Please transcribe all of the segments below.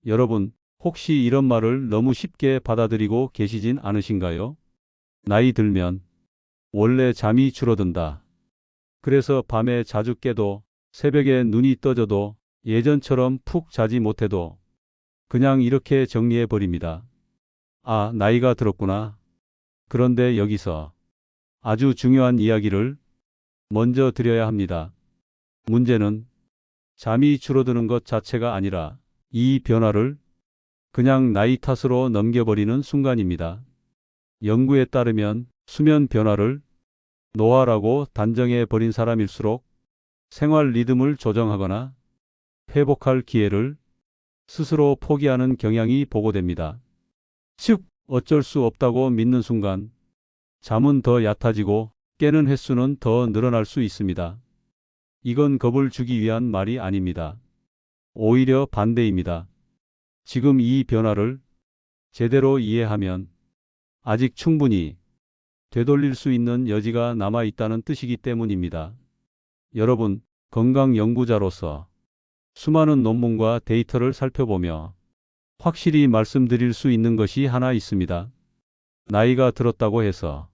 여러분, 혹시 이런 말을 너무 쉽게 받아들이고 계시진 않으신가요? 나이 들면 원래 잠이 줄어든다. 그래서 밤에 자주 깨도 새벽에 눈이 떠져도 예전처럼 푹 자지 못해도 그냥 이렇게 정리해 버립니다. 아, 나이가 들었구나. 그런데 여기서 아주 중요한 이야기를 먼저 드려야 합니다. 문제는 잠이 줄어드는 것 자체가 아니라 이 변화를 그냥 나이 탓으로 넘겨버리는 순간입니다. 연구에 따르면 수면 변화를 노화라고 단정해 버린 사람일수록 생활 리듬을 조정하거나 회복할 기회를 스스로 포기하는 경향이 보고됩니다. 즉, 어쩔 수 없다고 믿는 순간 잠은 더 얕아지고 깨는 횟수는 더 늘어날 수 있습니다. 이건 겁을 주기 위한 말이 아닙니다. 오히려 반대입니다. 지금 이 변화를 제대로 이해하면 아직 충분히 되돌릴 수 있는 여지가 남아 있다는 뜻이기 때문입니다. 여러분, 건강 연구자로서 수많은 논문과 데이터를 살펴보며 확실히 말씀드릴 수 있는 것이 하나 있습니다. 나이가 들었다고 해서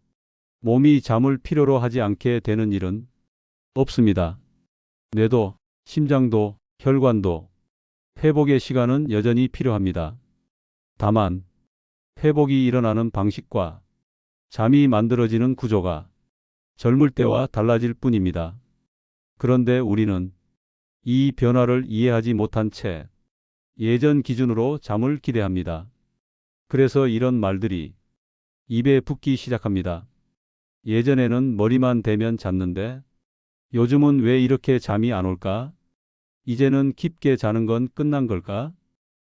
몸이 잠을 필요로 하지 않게 되는 일은 없습니다. 뇌도, 심장도, 혈관도 회복의 시간은 여전히 필요합니다. 다만 회복이 일어나는 방식과 잠이 만들어지는 구조가 젊을 때와 달라질 뿐입니다. 그런데 우리는 이 변화를 이해하지 못한 채 예전 기준으로 잠을 기대합니다. 그래서 이런 말들이 입에 붙기 시작합니다. 예전에는 머리만 대면 잤는데 요즘은 왜 이렇게 잠이 안 올까? 이제는 깊게 자는 건 끝난 걸까?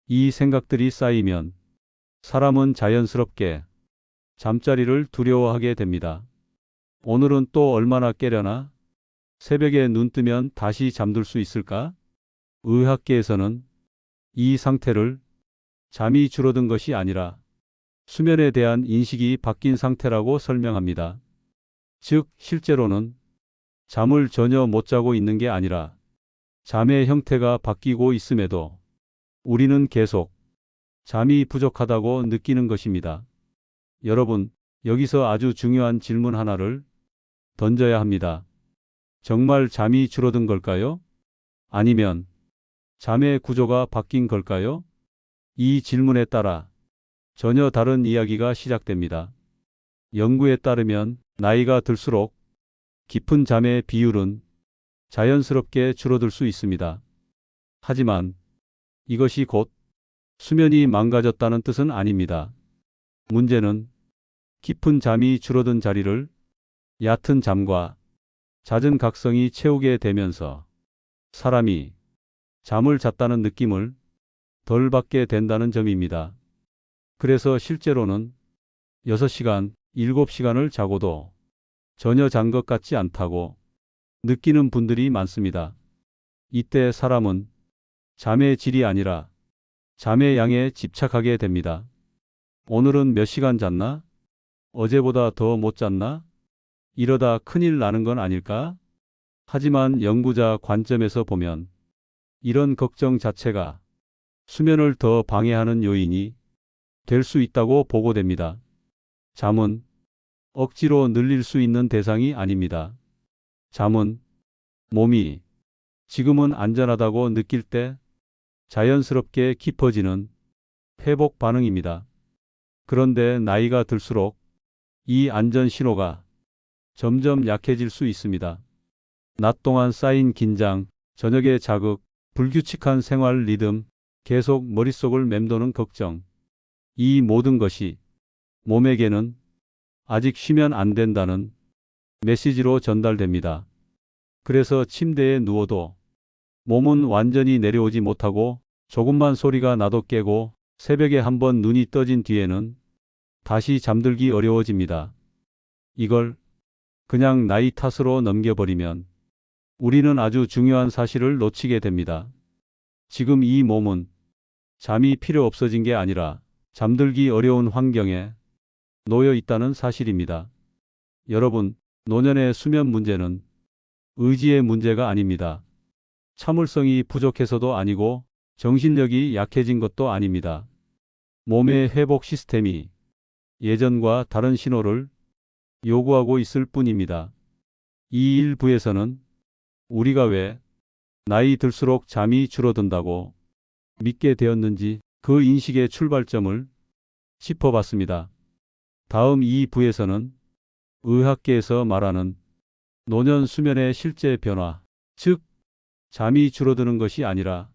이 생각들이 쌓이면 사람은 자연스럽게 잠자리를 두려워하게 됩니다. 오늘은 또 얼마나 깨려나? 새벽에 눈 뜨면 다시 잠들 수 있을까? 의학계에서는 이 상태를 잠이 줄어든 것이 아니라 수면에 대한 인식이 바뀐 상태라고 설명합니다. 즉, 실제로는 잠을 전혀 못 자고 있는 게 아니라 잠의 형태가 바뀌고 있음에도 우리는 계속 잠이 부족하다고 느끼는 것입니다. 여러분, 여기서 아주 중요한 질문 하나를 던져야 합니다. 정말 잠이 줄어든 걸까요? 아니면 잠의 구조가 바뀐 걸까요? 이 질문에 따라 전혀 다른 이야기가 시작됩니다. 연구에 따르면 나이가 들수록 깊은 잠의 비율은 자연스럽게 줄어들 수 있습니다. 하지만 이것이 곧 수면이 망가졌다는 뜻은 아닙니다. 문제는 깊은 잠이 줄어든 자리를 얕은 잠과 잦은 각성이 채우게 되면서 사람이 잠을 잤다는 느낌을 덜 받게 된다는 점입니다. 그래서 실제로는 6시간, 7시간을 자고도 전혀 잔 것 같지 않다고 느끼는 분들이 많습니다. 이때 사람은 잠의 질이 아니라 잠의 양에 집착하게 됩니다. 오늘은 몇 시간 잤나? 어제보다 더 못 잤나? 이러다 큰일 나는 건 아닐까? 하지만 연구자 관점에서 보면 이런 걱정 자체가 수면을 더 방해하는 요인이 될 수 있다고 보고됩니다. 잠은 억지로 늘릴 수 있는 대상이 아닙니다. 잠은 몸이 지금은 안전하다고 느낄 때 자연스럽게 깊어지는 회복 반응입니다. 그런데 나이가 들수록 이 안전 신호가 점점 약해질 수 있습니다. 낮 동안 쌓인 긴장, 저녁의 자극, 불규칙한 생활 리듬, 계속 머릿속을 맴도는 걱정. 이 모든 것이 몸에게는 아직 쉬면 안 된다는 메시지로 전달됩니다. 그래서 침대에 누워도 몸은 완전히 내려오지 못하고 조금만 소리가 나도 깨고 새벽에 한번 눈이 떠진 뒤에는 다시 잠들기 어려워집니다. 이걸 그냥 나이 탓으로 넘겨버리면 우리는 아주 중요한 사실을 놓치게 됩니다. 지금 이 몸은 잠이 필요 없어진 게 아니라 잠들기 어려운 환경에 놓여 있다는 사실입니다. 여러분, 노년의 수면 문제는 의지의 문제가 아닙니다. 참을성이 부족해서도 아니고 정신력이 약해진 것도 아닙니다. 몸의 회복 시스템이 예전과 다른 신호를 요구하고 있을 뿐입니다. 이 일부에서는 우리가 왜 나이 들수록 잠이 줄어든다고 믿게 되었는지 그 인식의 출발점을 짚어봤습니다. 다음 2부에서는 의학계에서 말하는 노년 수면의 실제 변화, 즉 잠이 줄어드는 것이 아니라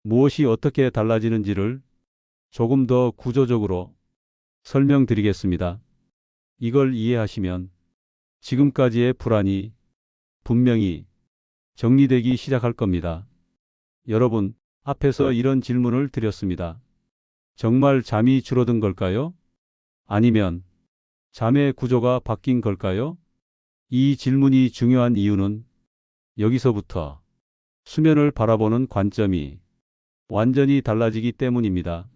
무엇이 어떻게 달라지는지를 조금 더 구조적으로 설명드리겠습니다. 이걸 이해하시면 지금까지의 불안이 분명히 정리되기 시작할 겁니다. 여러분, 앞에서 이런 질문을 드렸습니다. 정말 잠이 줄어든 걸까요? 아니면 잠의 구조가 바뀐 걸까요? 이 질문이 중요한 이유는 여기서부터 수면을 바라보는 관점이 완전히 달라지기 때문입니다.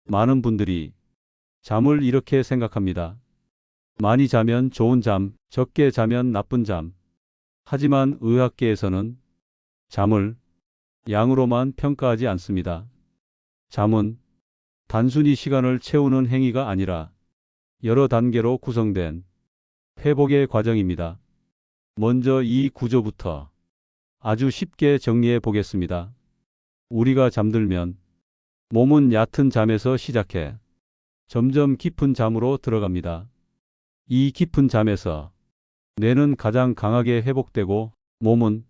많은 분들이 잠을 이렇게 생각합니다. 많이 자면 좋은 잠, 적게 자면 나쁜 잠. 하지만 의학계에서는 잠을 양으로만 평가하지 않습니다. 잠은 단순히 시간을 채우는 행위가 아니라 여러 단계로 구성된 회복의 과정입니다. 먼저 이 구조부터 아주 쉽게 정리해 보겠습니다. 우리가 잠들면 몸은 얕은 잠에서 시작해 점점 깊은 잠으로 들어갑니다. 이 깊은 잠에서 뇌는 가장 강하게 회복되고 몸은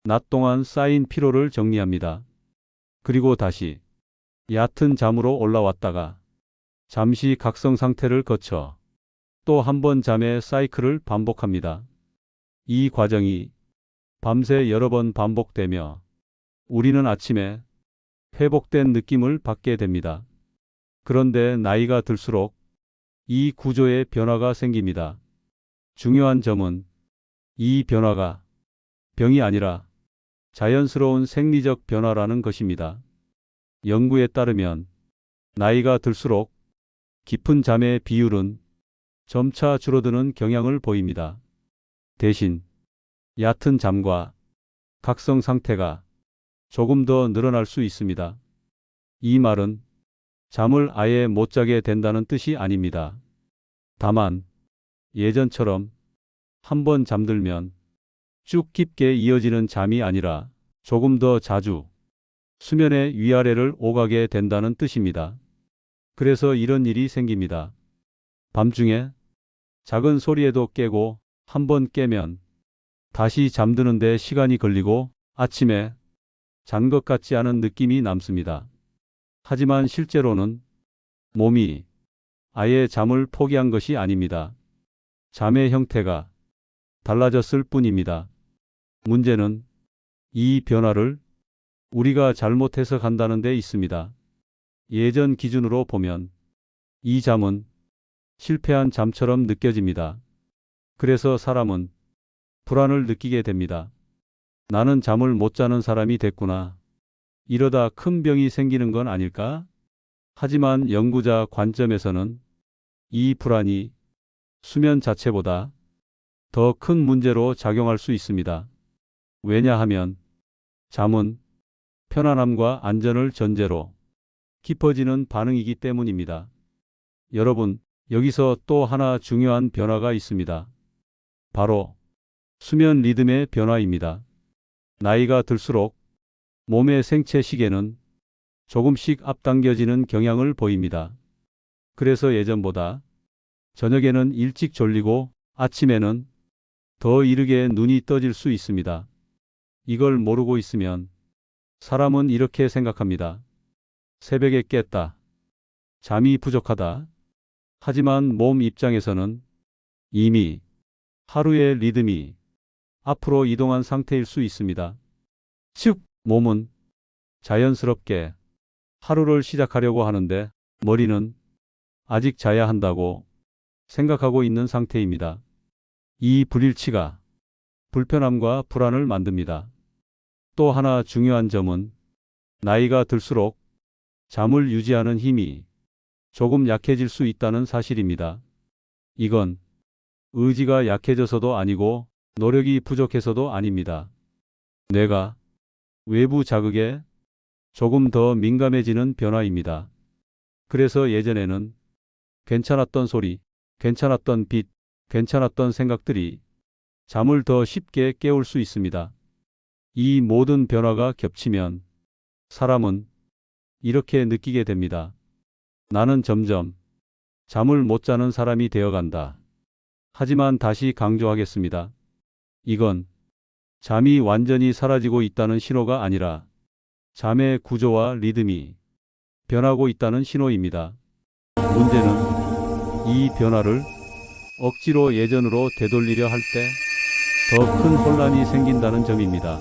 낮 동안 쌓인 피로를 정리합니다. 그리고 다시 얕은 잠으로 올라왔다가 잠시 각성 상태를 거쳐 또 한 번 잠의 사이클을 반복합니다. 이 과정이 밤새 여러 번 반복되며 우리는 아침에 회복된 느낌을 받게 됩니다. 그런데 나이가 들수록 이 구조에 변화가 생깁니다. 중요한 점은 이 변화가 병이 아니라 자연스러운 생리적 변화라는 것입니다. 연구에 따르면 나이가 들수록 깊은 잠의 비율은 점차 줄어드는 경향을 보입니다. 대신 얕은 잠과 각성 상태가 조금 더 늘어날 수 있습니다. 이 말은 잠을 아예 못 자게 된다는 뜻이 아닙니다. 다만 예전처럼 한 번 잠들면 쭉 깊게 이어지는 잠이 아니라 조금 더 자주 수면의 위아래를 오가게 된다는 뜻입니다. 그래서 이런 일이 생깁니다. 밤중에 작은 소리에도 깨고 한 번 깨면 다시 잠드는데 시간이 걸리고 아침에 잔 것 같지 않은 느낌이 남습니다. 하지만 실제로는 몸이 아예 잠을 포기한 것이 아닙니다. 잠의 형태가 달라졌을 뿐입니다. 문제는 이 변화를 우리가 잘못 해석한다는 데 있습니다. 예전 기준으로 보면 이 잠은 실패한 잠처럼 느껴집니다. 그래서 사람은 불안을 느끼게 됩니다. 나는 잠을 못 자는 사람이 됐구나. 이러다 큰 병이 생기는 건 아닐까? 하지만 연구자 관점에서는 이 불안이 수면 자체보다 더 큰 문제로 작용할 수 있습니다. 왜냐하면 잠은 편안함과 안전을 전제로 깊어지는 반응이기 때문입니다. 여러분, 여기서 또 하나 중요한 변화가 있습니다. 바로 수면 리듬의 변화입니다. 나이가 들수록 몸의 생체 시계는 조금씩 앞당겨지는 경향을 보입니다. 그래서 예전보다 저녁에는 일찍 졸리고 아침에는 더 이르게 눈이 떠질 수 있습니다. 이걸 모르고 있으면 사람은 이렇게 생각합니다. 새벽에 깼다. 잠이 부족하다. 하지만 몸 입장에서는 이미 하루의 리듬이 앞으로 이동한 상태일 수 있습니다. 즉, 몸은 자연스럽게 하루를 시작하려고 하는데 머리는 아직 자야 한다고 생각하고 있는 상태입니다. 이 불일치가 불편함과 불안을 만듭니다. 또 하나 중요한 점은 나이가 들수록 잠을 유지하는 힘이 조금 약해질 수 있다는 사실입니다. 이건 의지가 약해져서도 아니고 노력이 부족해서도 아닙니다. 뇌가 외부 자극에 조금 더 민감해지는 변화입니다. 그래서 예전에는 괜찮았던 소리, 괜찮았던 빛, 괜찮았던 생각들이 잠을 더 쉽게 깨울 수 있습니다. 이 모든 변화가 겹치면 사람은 이렇게 느끼게 됩니다. 나는 점점 잠을 못 자는 사람이 되어간다. 하지만 다시 강조하겠습니다. 이건 잠이 완전히 사라지고 있다는 신호가 아니라 잠의 구조와 리듬이 변하고 있다는 신호입니다. 문제는 이 변화를 억지로 예전으로 되돌리려 할 때 더 큰 혼란이 생긴다는 점입니다.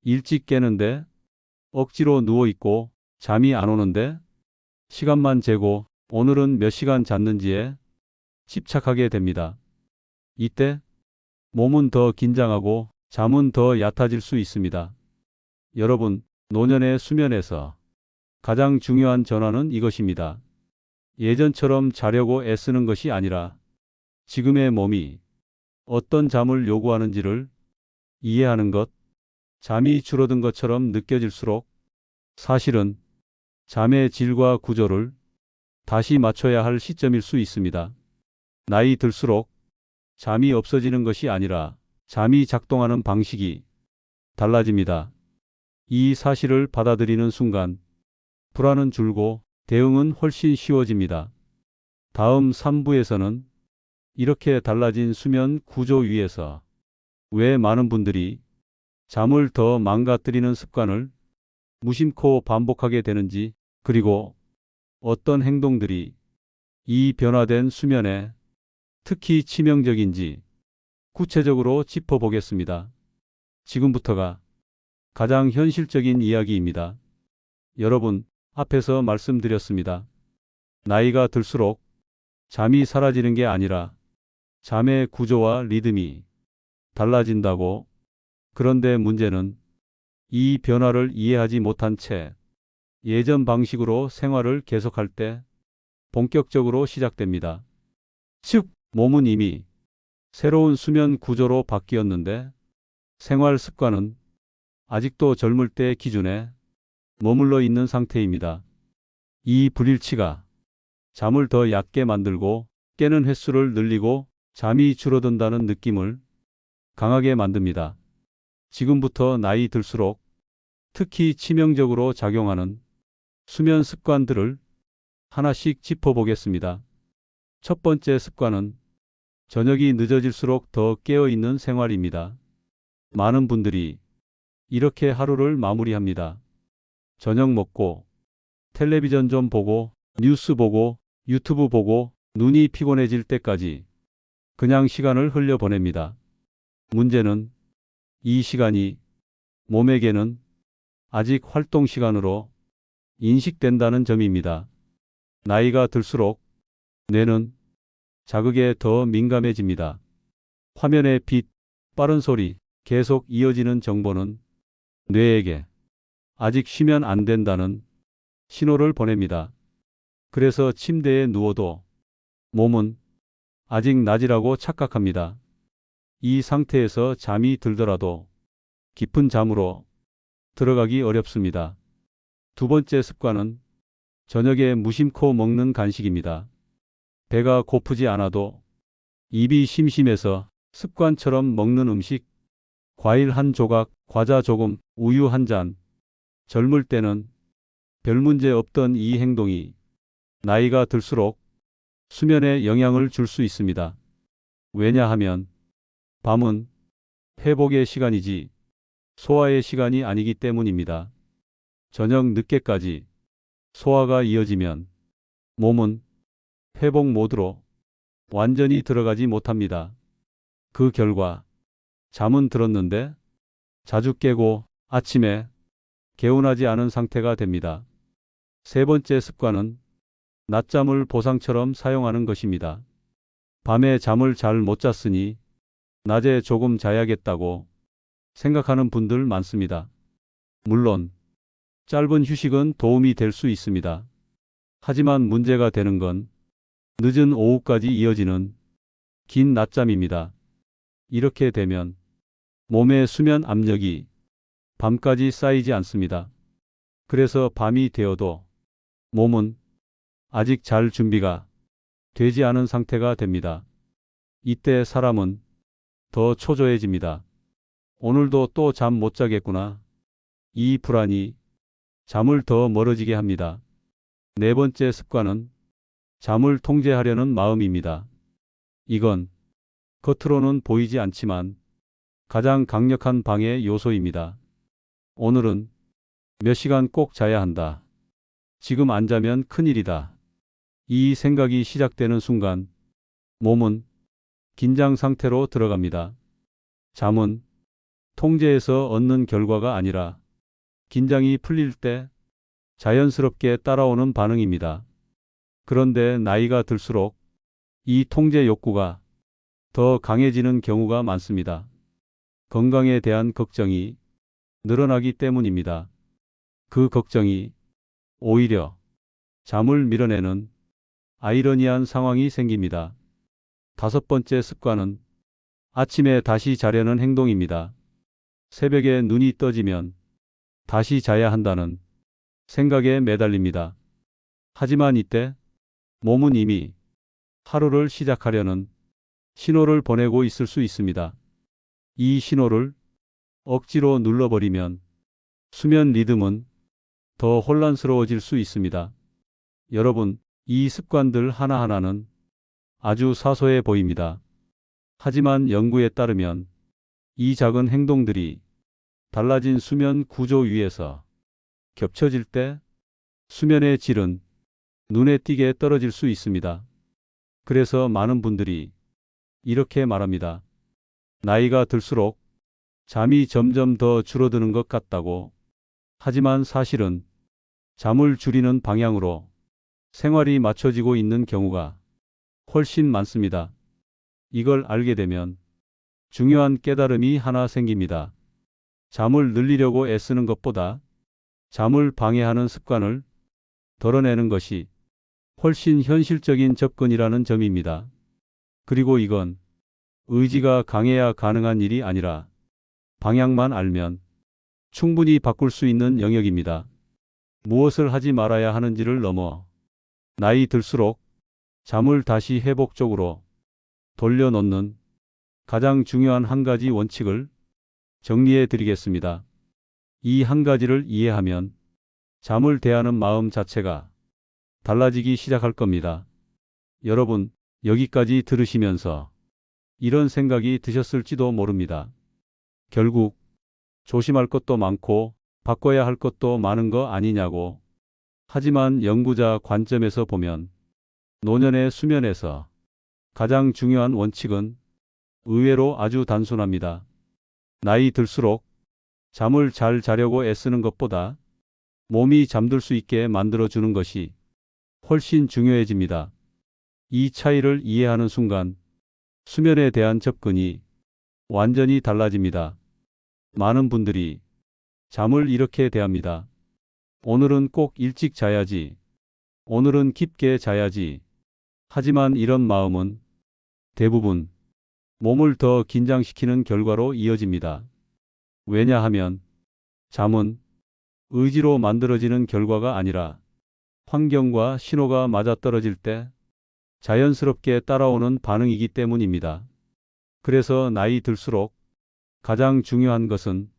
일찍 깨는데 억지로 누워있고 잠이 안 오는데 시간만 재고 오늘은 몇 시간 잤는지에 집착하게 됩니다. 이때 몸은 더 긴장하고 잠은 더 얕아질 수 있습니다. 여러분, 노년의 수면에서 가장 중요한 전환은 이것입니다. 예전처럼 자려고 애쓰는 것이 아니라 지금의 몸이 어떤 잠을 요구하는지를 이해하는 것. 잠이 줄어든 것처럼 느껴질수록 사실은 잠의 질과 구조를 다시 맞춰야 할 시점일 수 있습니다. 나이 들수록 잠이 없어지는 것이 아니라 잠이 작동하는 방식이 달라집니다. 이 사실을 받아들이는 순간 불안은 줄고 대응은 훨씬 쉬워집니다. 다음 3부에서는 이렇게 달라진 수면 구조 위에서 왜 많은 분들이 잠을 더 망가뜨리는 습관을 무심코 반복하게 되는지, 그리고 어떤 행동들이 이 변화된 수면에 특히 치명적인지 구체적으로 짚어보겠습니다. 지금부터가 가장 현실적인 이야기입니다. 여러분, 앞에서 말씀드렸습니다. 나이가 들수록 잠이 사라지는 게 아니라 잠의 구조와 리듬이 달라진다고. 그런데 문제는 이 변화를 이해하지 못한 채 예전 방식으로 생활을 계속할 때 본격적으로 시작됩니다. 즉, 몸은 이미 새로운 수면 구조로 바뀌었는데 생활 습관은 아직도 젊을 때 기준에 머물러 있는 상태입니다. 이 불일치가 잠을 더 얕게 만들고 깨는 횟수를 늘리고 잠이 줄어든다는 느낌을 강하게 만듭니다. 지금부터 나이 들수록 특히 치명적으로 작용하는 수면 습관들을 하나씩 짚어보겠습니다. 첫 번째 습관은 저녁이 늦어질수록 더 깨어있는 생활입니다. 많은 분들이 이렇게 하루를 마무리합니다. 저녁 먹고 텔레비전 좀 보고 뉴스 보고 유튜브 보고 눈이 피곤해질 때까지 그냥 시간을 흘려보냅니다. 문제는 이 시간이 몸에게는 아직 활동 시간으로 인식된다는 점입니다. 나이가 들수록 뇌는 자극에 더 민감해집니다. 화면의 빛, 빠른 소리, 계속 이어지는 정보는 뇌에게 아직 쉬면 안 된다는 신호를 보냅니다. 그래서 침대에 누워도 몸은 아직 낮이라고 착각합니다. 이 상태에서 잠이 들더라도 깊은 잠으로 들어가기 어렵습니다. 두 번째 습관은 저녁에 무심코 먹는 간식입니다. 배가 고프지 않아도 입이 심심해서 습관처럼 먹는 음식, 과일 한 조각, 과자 조금, 우유 한 잔. 젊을 때는 별 문제 없던 이 행동이 나이가 들수록 수면에 영향을 줄 수 있습니다. 왜냐하면 밤은 회복의 시간이지 소화의 시간이 아니기 때문입니다. 저녁 늦게까지 소화가 이어지면 몸은 회복 모드로 완전히 들어가지 못합니다. 그 결과 잠은 들었는데 자주 깨고 아침에 개운하지 않은 상태가 됩니다. 세 번째 습관은 낮잠을 보상처럼 사용하는 것입니다. 밤에 잠을 잘 못 잤으니 낮에 조금 자야겠다고 생각하는 분들 많습니다. 물론 짧은 휴식은 도움이 될 수 있습니다. 하지만 문제가 되는 건 늦은 오후까지 이어지는 긴 낮잠입니다. 이렇게 되면 몸의 수면 압력이 밤까지 쌓이지 않습니다. 그래서 밤이 되어도 몸은 아직 잘 준비가 되지 않은 상태가 됩니다. 이때 사람은 더 초조해집니다. 오늘도 또 잠 못 자겠구나. 이 불안이 잠을 더 멀어지게 합니다. 네 번째 습관은 잠을 통제하려는 마음입니다. 이건 겉으로는 보이지 않지만 가장 강력한 방해 요소입니다. 오늘은 몇 시간 꼭 자야 한다. 지금 안 자면 큰일이다. 이 생각이 시작되는 순간 몸은 긴장 상태로 들어갑니다. 잠은 통제에서 얻는 결과가 아니라 긴장이 풀릴 때 자연스럽게 따라오는 반응입니다. 그런데 나이가 들수록 이 통제 욕구가 더 강해지는 경우가 많습니다. 건강에 대한 걱정이 늘어나기 때문입니다. 그 걱정이 오히려 잠을 밀어내는 아이러니한 상황이 생깁니다. 다섯 번째 습관은 아침에 다시 자려는 행동입니다. 새벽에 눈이 떠지면 다시 자야 한다는 생각에 매달립니다. 하지만 이때 몸은 이미 하루를 시작하려는 신호를 보내고 있을 수 있습니다. 이 신호를 억지로 눌러버리면 수면 리듬은 더 혼란스러워질 수 있습니다. 여러분, 이 습관들 하나하나는 아주 사소해 보입니다. 하지만 연구에 따르면 이 작은 행동들이 달라진 수면 구조 위에서 겹쳐질 때 수면의 질은 눈에 띄게 떨어질 수 있습니다. 그래서 많은 분들이 이렇게 말합니다. 나이가 들수록 잠이 점점 더 줄어드는 것 같다고. 하지만 사실은 잠을 줄이는 방향으로 생활이 맞춰지고 있는 경우가 훨씬 많습니다. 이걸 알게 되면 중요한 깨달음이 하나 생깁니다. 잠을 늘리려고 애쓰는 것보다 잠을 방해하는 습관을 덜어내는 것이 훨씬 현실적인 접근이라는 점입니다. 그리고 이건 의지가 강해야 가능한 일이 아니라 방향만 알면 충분히 바꿀 수 있는 영역입니다. 무엇을 하지 말아야 하는지를 넘어 나이 들수록 잠을 다시 회복적으로 돌려놓는 가장 중요한 한 가지 원칙을 정리해 드리겠습니다. 이 한 가지를 이해하면 잠을 대하는 마음 자체가 달라지기 시작할 겁니다. 여러분, 여기까지 들으시면서 이런 생각이 드셨을지도 모릅니다. 결국 조심할 것도 많고 바꿔야 할 것도 많은 거 아니냐고. 하지만 연구자 관점에서 보면 노년의 수면에서 가장 중요한 원칙은 의외로 아주 단순합니다. 나이 들수록 잠을 잘 자려고 애쓰는 것보다 몸이 잠들 수 있게 만들어주는 것이 훨씬 중요해집니다. 이 차이를 이해하는 순간 수면에 대한 접근이 완전히 달라집니다. 많은 분들이 잠을 이렇게 대합니다. 오늘은 꼭 일찍 자야지. 오늘은 깊게 자야지. 하지만 이런 마음은 대부분 몸을 더 긴장시키는 결과로 이어집니다. 왜냐하면 잠은 의지로 만들어지는 결과가 아니라 환경과 신호가 맞아떨어질 때 자연스럽게 따라오는 반응이기 때문입니다. 그래서 나이 들수록 가장 중요한 것은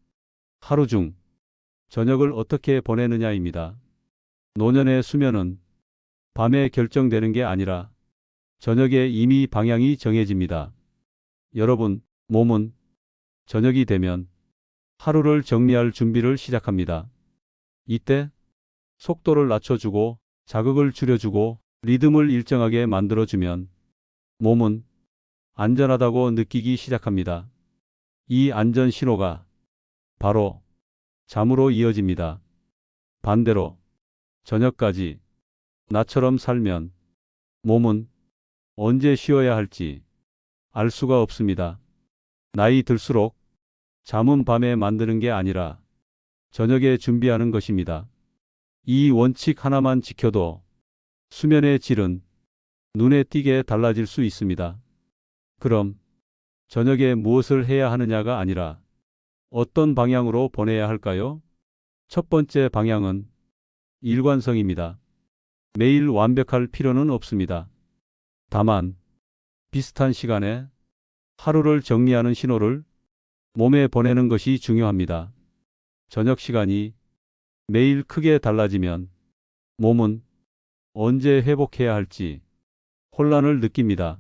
하루 중 저녁을 어떻게 보내느냐입니다. 노년의 수면은 밤에 결정되는 게 아니라 저녁에 이미 방향이 정해집니다. 여러분, 몸은 저녁이 되면 하루를 정리할 준비를 시작합니다. 이때 속도를 낮춰주고 자극을 줄여주고 리듬을 일정하게 만들어주면 몸은 안전하다고 느끼기 시작합니다. 이 안전 신호가 바로 잠으로 이어집니다. 반대로 저녁까지 나처럼 살면 몸은 언제 쉬어야 할지 알 수가 없습니다. 나이 들수록 잠은 밤에 만드는 게 아니라 저녁에 준비하는 것입니다. 이 원칙 하나만 지켜도 수면의 질은 눈에 띄게 달라질 수 있습니다. 그럼 저녁에 무엇을 해야 하느냐가 아니라 어떤 방향으로 보내야 할까요? 첫 번째 방향은 일관성입니다. 매일 완벽할 필요는 없습니다. 다만 비슷한 시간에 하루를 정리하는 신호를 몸에 보내는 것이 중요합니다. 저녁 시간이 매일 크게 달라지면 몸은 언제 회복해야 할지 혼란을 느낍니다.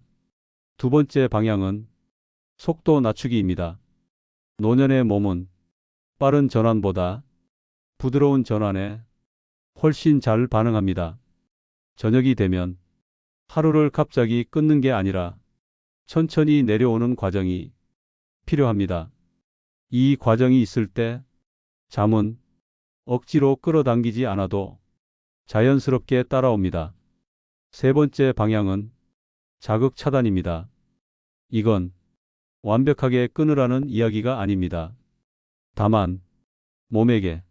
두 번째 방향은 속도 낮추기입니다. 노년의 몸은 빠른 전환보다 부드러운 전환에 훨씬 잘 반응합니다. 저녁이 되면 하루를 갑자기 끊는 게 아니라 천천히 내려오는 과정이 필요합니다. 이 과정이 있을 때 잠은 억지로 끌어당기지 않아도 자연스럽게 따라옵니다. 세 번째 방향은 자극 차단입니다. 이건 완벽하게 끊으라는 이야기가 아닙니다. 다만 몸에게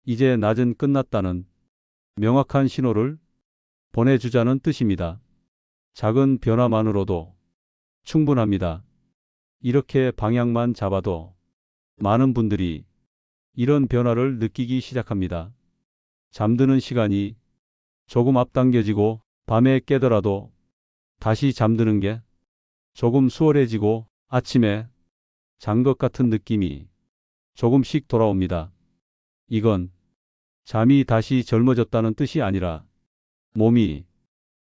이제 낮은 끝났다는 명확한 신호를 보내주자는 뜻입니다. 작은 변화만으로도 충분합니다. 이렇게 방향만 잡아도 많은 분들이 이런 변화를 느끼기 시작합니다. 잠드는 시간이 조금 앞당겨지고 밤에 깨더라도 다시 잠드는 게 조금 수월해지고 아침에 잔 것 같은 느낌이 조금씩 돌아옵니다. 이건 잠이 다시 젊어졌다는 뜻이 아니라 몸이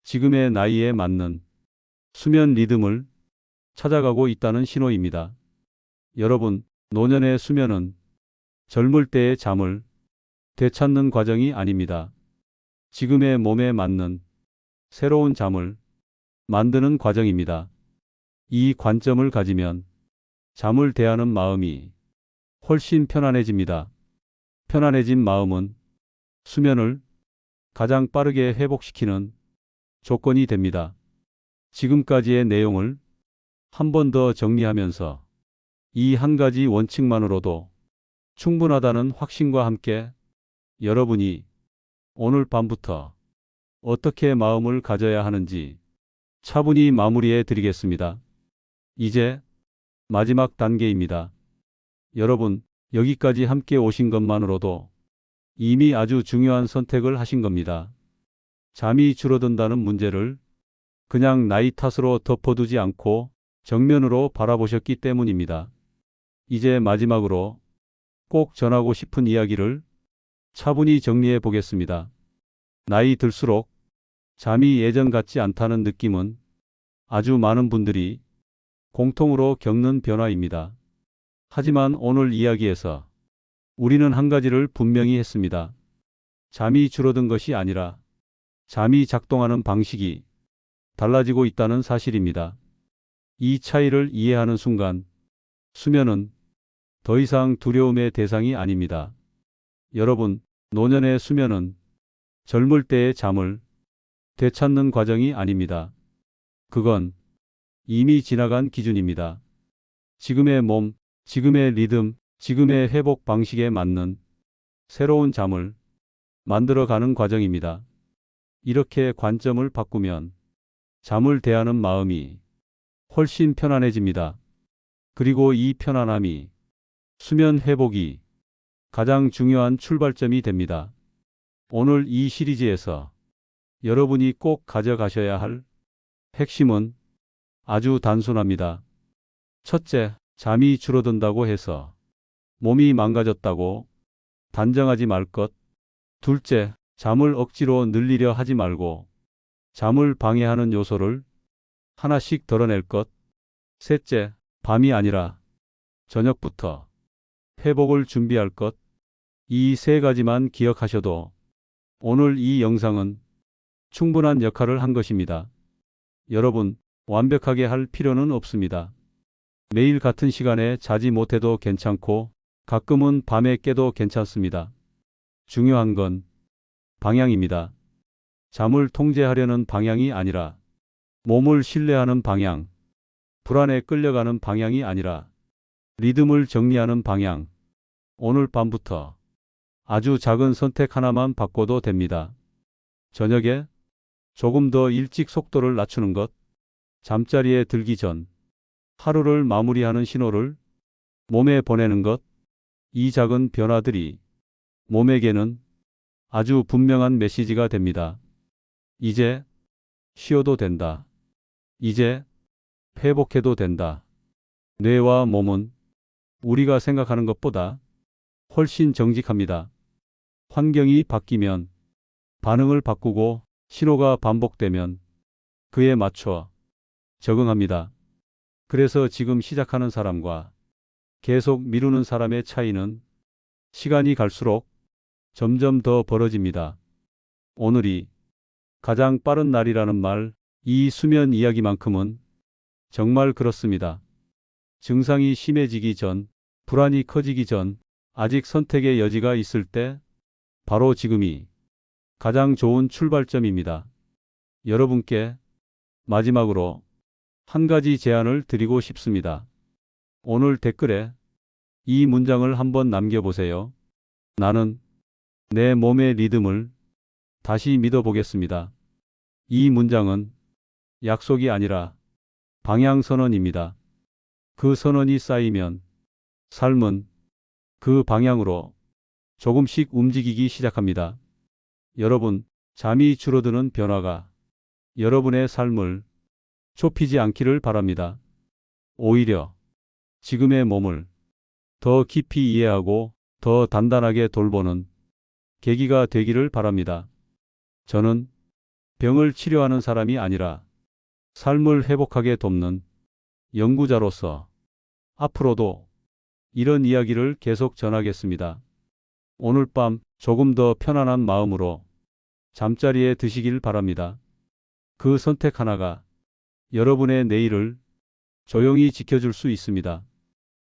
지금의 나이에 맞는 수면 리듬을 찾아가고 있다는 신호입니다. 여러분, 노년의 수면은 젊을 때의 잠을 되찾는 과정이 아닙니다. 지금의 몸에 맞는 새로운 잠을 만드는 과정입니다. 이 관점을 가지면 잠을 대하는 마음이 훨씬 편안해집니다. 편안해진 마음은 수면을 가장 빠르게 회복시키는 조건이 됩니다. 지금까지의 내용을 한 번 더 정리하면서 이 한 가지 원칙만으로도 충분하다는 확신과 함께 여러분이 오늘 밤부터 어떻게 마음을 가져야 하는지 차분히 마무리해 드리겠습니다. 이제 마지막 단계입니다. 여러분, 여기까지 함께 오신 것만으로도 이미 아주 중요한 선택을 하신 겁니다. 잠이 줄어든다는 문제를 그냥 나이 탓으로 덮어두지 않고 정면으로 바라보셨기 때문입니다. 이제 마지막으로 꼭 전하고 싶은 이야기를 차분히 정리해 보겠습니다. 나이 들수록 잠이 예전 같지 않다는 느낌은 아주 많은 분들이 공통으로 겪는 변화입니다. 하지만 오늘 이야기에서 우리는 한 가지를 분명히 했습니다. 잠이 줄어든 것이 아니라 잠이 작동하는 방식이 달라지고 있다는 사실입니다. 이 차이를 이해하는 순간 수면은 더 이상 두려움의 대상이 아닙니다. 여러분, 노년의 수면은 젊을 때의 잠을 되찾는 과정이 아닙니다. 그건 이미 지나간 기준입니다. 지금의 몸, 지금의 리듬, 지금의 회복 방식에 맞는 새로운 잠을 만들어가는 과정입니다. 이렇게 관점을 바꾸면 잠을 대하는 마음이 훨씬 편안해집니다. 그리고 이 편안함이 수면 회복이 가장 중요한 출발점이 됩니다. 오늘 이 시리즈에서 여러분이 꼭 가져가셔야 할 핵심은 아주 단순합니다. 첫째, 잠이 줄어든다고 해서 몸이 망가졌다고 단정하지 말 것. 둘째, 잠을 억지로 늘리려 하지 말고 잠을 방해하는 요소를 하나씩 덜어낼 것. 셋째, 밤이 아니라 저녁부터 회복을 준비할 것. 이 세 가지만 기억하셔도 오늘 이 영상은 충분한 역할을 한 것입니다. 여러분, 완벽하게 할 필요는 없습니다. 매일 같은 시간에 자지 못해도 괜찮고 가끔은 밤에 깨도 괜찮습니다. 중요한 건 방향입니다. 잠을 통제하려는 방향이 아니라 몸을 신뢰하는 방향, 불안에 끌려가는 방향이 아니라 리듬을 정리하는 방향. 오늘 밤부터 아주 작은 선택 하나만 바꿔도 됩니다. 저녁에 조금 더 일찍 속도를 낮추는 것, 잠자리에 들기 전 하루를 마무리하는 신호를 몸에 보내는 것, 이 작은 변화들이 몸에게는 아주 분명한 메시지가 됩니다. 이제 쉬어도 된다. 이제 회복해도 된다. 뇌와 몸은 우리가 생각하는 것보다 훨씬 정직합니다. 환경이 바뀌면 반응을 바꾸고 신호가 반복되면 그에 맞춰 적응합니다. 그래서 지금 시작하는 사람과 계속 미루는 사람의 차이는 시간이 갈수록 점점 더 벌어집니다. 오늘이 가장 빠른 날이라는 말, 이 수면 이야기만큼은 정말 그렇습니다. 증상이 심해지기 전, 불안이 커지기 전, 아직 선택의 여지가 있을 때, 바로 지금이 가장 좋은 출발점입니다. 여러분께 마지막으로 한 가지 제안을 드리고 싶습니다. 오늘 댓글에 이 문장을 한번 남겨보세요. 나는 내 몸의 리듬을 다시 믿어보겠습니다. 이 문장은 약속이 아니라 방향 선언입니다. 그 선언이 쌓이면 삶은 그 방향으로 조금씩 움직이기 시작합니다. 여러분, 잠이 줄어드는 변화가 여러분의 삶을 좁히지 않기를 바랍니다. 오히려 지금의 몸을 더 깊이 이해하고 더 단단하게 돌보는 계기가 되기를 바랍니다. 저는 병을 치료하는 사람이 아니라 삶을 회복하게 돕는 연구자로서 앞으로도 이런 이야기를 계속 전하겠습니다. 오늘 밤 조금 더 편안한 마음으로 잠자리에 드시길 바랍니다. 그 선택 하나가 여러분의 내일을 조용히 지켜줄 수 있습니다.